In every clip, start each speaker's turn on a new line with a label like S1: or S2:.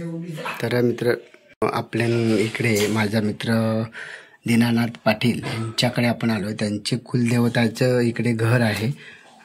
S1: तर मित्र आपल्या इकडे माझा मित्र दीनानाथ पाटील यांच्याकडे आपण आलो. त्यांचे कुलदेवताचं इकडे घर आहे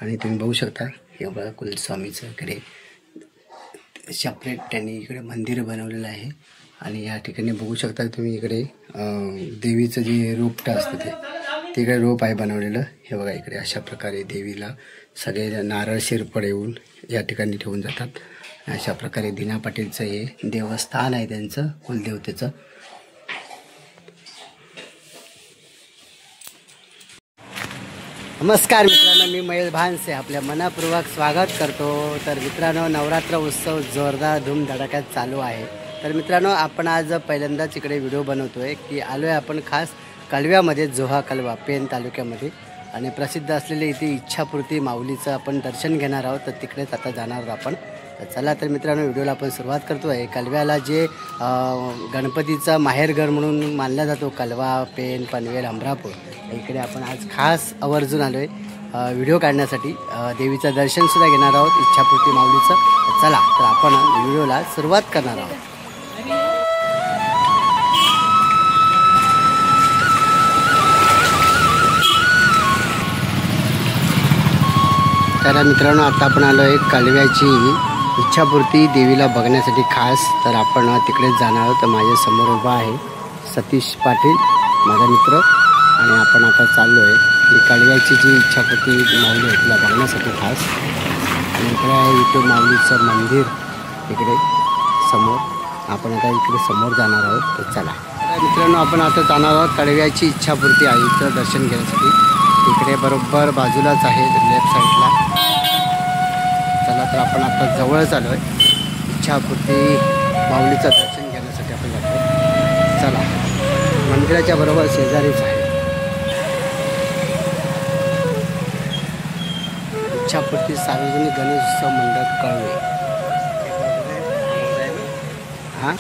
S1: आणि तुम्ही बघू शकता हे बघा कुलस्वामीचं इकडे सेपरेट त्यांनी इकडे मंदिर बनवलेलं आहे. आणि या ठिकाणी बघू शकता तुम्ही इकडे देवीचं जे रोपटं असतं ते तिकडे रोप आहे बनवलेलं. हे बघा इकडे अशा प्रकारे देवीला सगळे नारळ शिरपड येऊन या ठिकाणी ठेवून जातात. अशा प्रकारे दीना पाटीलचं हे देवस्थान आहे त्यांचं कुलदेवतेचं. नमस्कार मित्रांनो, मी महेश भानसे आपल्या मनापूर्वक स्वागत करतो. तर मित्रांनो, नवरात्र उत्सव जोरदार धूमधडाक्यात चालू आहे. तर मित्रांनो, आपण आज पहिल्यांदाच इकडे व्हिडिओ बनवतोय की आलो आहे आपण खास कळव्यामध्ये, जोहा कळवा पेन तालुक्यामध्ये. आणि प्रसिद्ध असलेले इथे इच्छापूर्ती माऊलीचं आपण दर्शन घेणार आहोत. तर तिकडेच आता जाणार आहोत आपण. तर चला तर मित्रांनो, व्हिडिओला आपण सुरुवात करतो आहे. कळव्याला जे गणपतीचा माहेरघर म्हणून मानला जातो, कळवा, पेन, पनवेल, अमरापूर, इकडे आपण आज खास आवर्जून आलो आहे व्हिडिओ काढण्यासाठी. देवीचं दर्शनसुद्धा घेणार आहोत, इच्छापूर्ती माऊलीचं. चला तर आपण व्हिडिओला सुरुवात करणार आहोत. तर मित्रांनो, आता आपण आलो आहे कळव्याची इच्छापूर्ती देवीला बघण्यासाठी खास. तर आपण तिकडेच जाणार आहोत. तर माझ्यासमोर उभा आहे सतीश पाटील, माझा मित्र. आणि आपण आता चाललो आहे की कळव्याची जी इच्छापूर्ती माऊली आहे तिला बघण्यासाठी खास. आणि इकडे आहे इथे माऊलीचं मंदिर इकडे समोर. आपण आता इकडे समोर जाणार आहोत. तर चला मित्रांनो, आपण आता जाणार आहोत कळव्याची इच्छापूर्ती आईचं दर्शन घेण्यासाठी. इकडे बरोबर बाजूलाच आहे लेफ्ट साईडला. चला तर आपण आता जवळच आलो आहे इच्छापूर्ती माऊलीचं दर्शन घेण्यासाठी आपण जातो. चला, मंदिराच्या बरोबर शेजारीच आहे इच्छापूर्ती सार्वजनिक गणेश उत्सव मंडळ कळवे. हां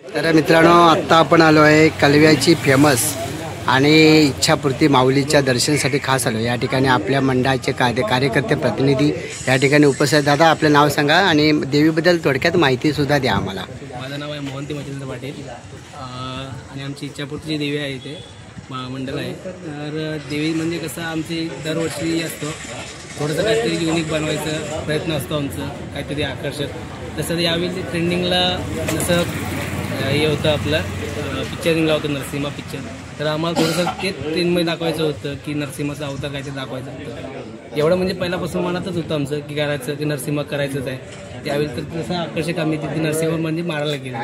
S1: तर मित्रांनो, आत्ता आपण आलो आहे कळव्याची फेमस आणि इच्छापूर्ती माऊलीच्या दर्शनासाठी खास आलो. या ठिकाणी आपल्या मंडळाचे कार्यकर्ते प्रतिनिधी या ठिकाणी उपस्थित. दादा, आपलं नाव सांगा आणि देवीबद्दल थोडक्यात माहितीसुद्धा द्या आम्हाला.
S2: माझं नाव आहे मोहंती मच्छिंद्र पाटील आणि आमची इच्छापूर्ती देवी आहे इथे मंडळ आहे. तर देवी म्हणजे कसं आमची दरवर्षी असतो थोडंसं काहीतरी युनिक बनवायचं प्रयत्न असतो आमचं, काहीतरी आकर्षक. तसं यावेळी ट्रेंडिंगला जसं हे होतं आपलं पिक्चरिंगला होतं नरसिंहा पिक्चर. तर आम्हाला थोडंसं ते ट्रेंडमध्ये दाखवायचं होतं की नरसिंहाचा अवतार काहीतरी दाखवायचं होतं. एवढं म्हणजे पहिल्यापासून मनातच होतं आमचं की करायचं, की नरसिंहा करायचंच आहे. त्यावेळी तर तसं आकर्षक आम्ही तिथे नरसिंहा म्हणजे मारायला गेलो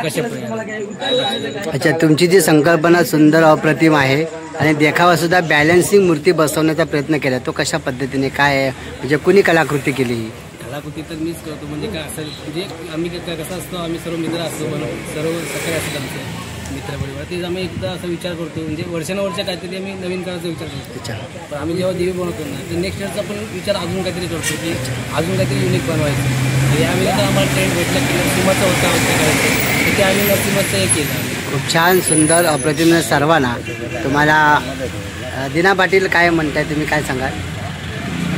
S2: कशा प्रकारे.
S1: अच्छा, तुमची जी संकल्पना सुंदर अप्रतिम आहे आणि देखावासुद्धा बॅलन्सिंग मूर्ती बसवण्याचा प्रयत्न केला. तो कशा पद्धतीने काय आहे, म्हणजे कुणी कलाकृती केली ही?
S2: कलाकृती तर मीच करतो. म्हणजे काय असेल म्हणजे आम्ही कसं असतो, आम्ही सर्व मित्र असतो, सर्व सकाळी असतात आमचे मित्रपरिवार. तेच आम्ही एकदा असा विचार करतो, म्हणजे वर्षानुवर्ष काहीतरी आम्ही नवीन करायचा विचार करतो. पण आम्ही जेव्हा देवी बनवतो ना, तर नेक्स्ट इयरचा पण विचार अजून काहीतरी करतो की अजून काहीतरी युनिक बनवायचं. यावेळी तर आम्हाला ट्रेंड भेटला की नरसिंहाचा होता करायचं, तर ते आम्ही नरसिंहाचं हे केलं.
S1: खूप छान, सुंदर, अप्रतिम. सर्वांना तुम्हाला दीना पाटील काय म्हणताय, तुम्ही काय सांगाल?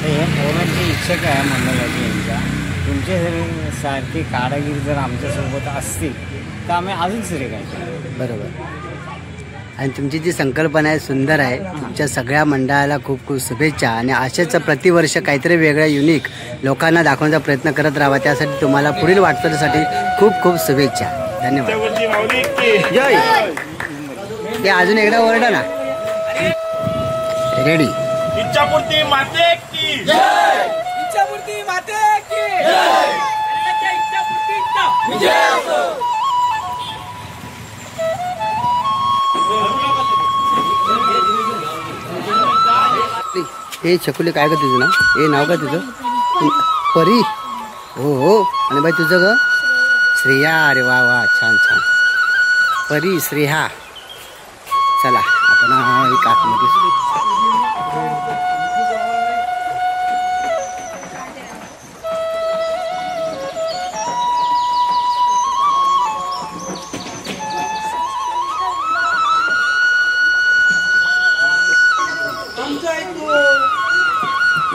S3: ओनरची इच्छा काय मंडळाची यांच्या, तुमच्या सारखी कारागीर जर आमच्यासोबत असतील तर आम्ही अजून सरे काय.
S1: बरोबर. आणि तुमची जी संकल्पना आहे सुंदर आहे. तुमच्या सगळ्या मंडळाला खूप खूप शुभेच्छा. आणि असेच प्रतिवर्ष काहीतरी वेगळं युनिक लोकांना दाखवण्याचा प्रयत्न करत राहावा. त्यासाठी तुम्हाला पुढील वाटचालीसाठी खूप खूप शुभेच्छा. धन्यवाद. जय. ते अजून एकदा ओरडा ना. रेडी.
S4: इच्छापूर्ती माते की जय. इच्छापूर्ती माते की जय. इच्छापूर्ती
S1: हे छकुले काय का तुझं नाव? हे नाव का तुझं? परी. हो हो. आणि बाई तुझं ग? श्रेया. अरे वा वा, छान छान. परी श्रेया. चला आपण एक आतमध्ये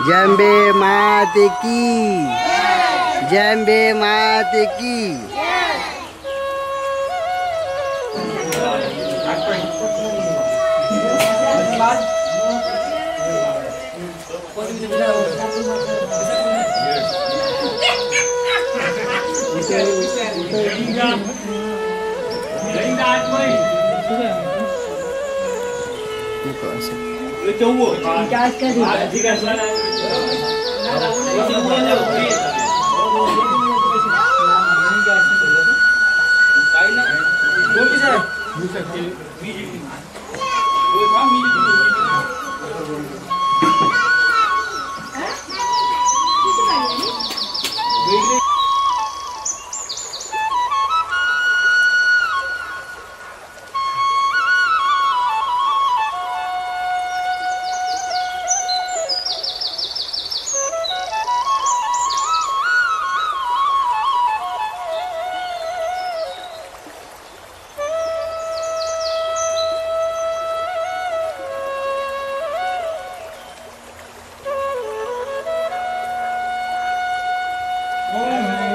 S1: जंबे माते की, जंबे माते की.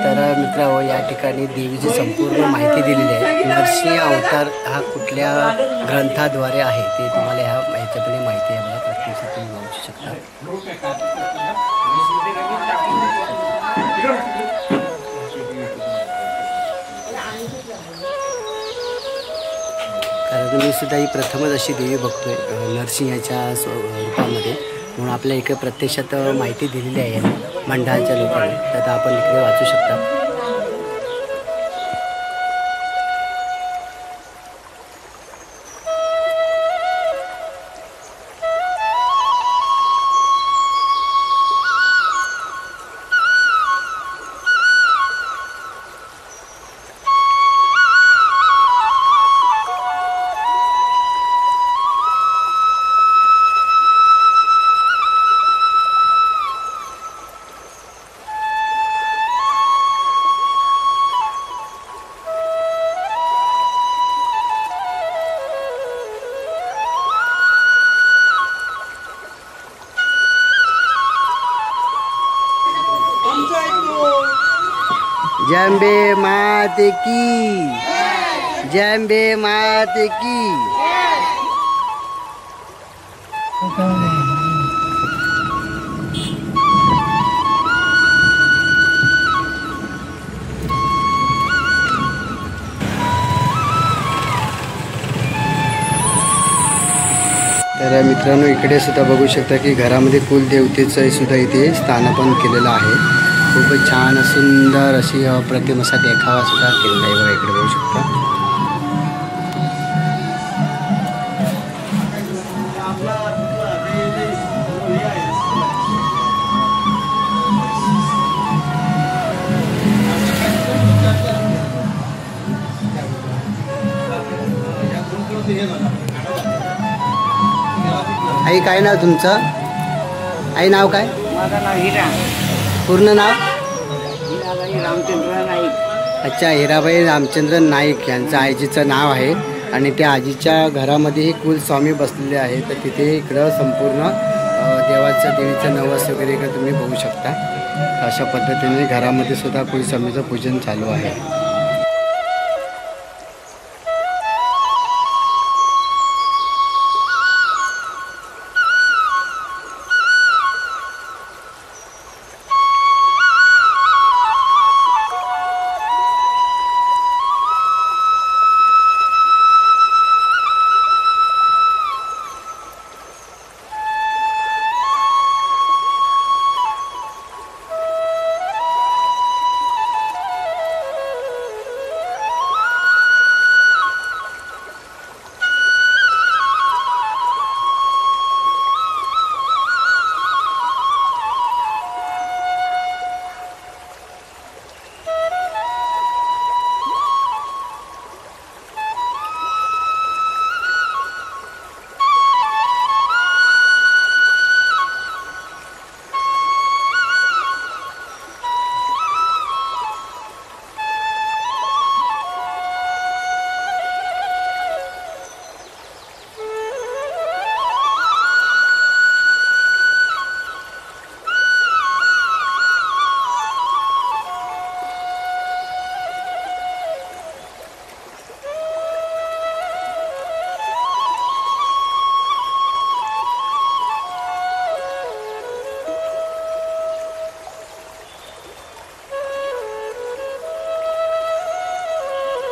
S1: तर मित्रांनो, या ठिकाणी देवीची संपूर्ण माहिती दिलेली आहे. नरसिंह अवतार हा कुठल्या ग्रंथाद्वारे आहे ते तुम्हाला ह्याच्यामध्ये माहिती आहे. मला प्रत्यक्ष तुम्ही वाचू शकता. कारण मी सुद्धा ही प्रथमच अशी देवी बघतोय नरसिंहाच्या रूपामध्ये, म्हणून आपल्या इकडे प्रत्यक्षात माहिती दिलेली आहे मंडळाच्या लोकांनी. तर आपण इकडे वाचू शकता. जंबे माते की, जंबे माते की. तर मित्रांनो, इकडे सुद्धा बघू शकता की घरामध्ये कुलदेवतेचं सुद्धा इथे स्थानापन्न केलेलं आहे. खूपच छान सुंदर अशी अप्रतिम असा देखावा सुद्धा केलेला आहे. बघा इकडे बघू शकता. आई काय नाव तुमचं? आई नाव काय?
S3: माझं नाव हिरा.
S1: पूर्ण नाव?
S3: हिराबाई रामचंद्र नाईक.
S1: अच्छा, हिराबाई रामचंद्र नाईक यांचं आजीचं नाव आहे. आणि त्या आजीच्या घरामध्ये कुलस्वामी बसलेले आहे. तर तिथे इकडं संपूर्ण देवीचं नवस वगैरे तुम्ही बघू शकता. अशा पद्धतीने घरामध्ये सुद्धा कुलस्वामीचं पूजन चालू आहे.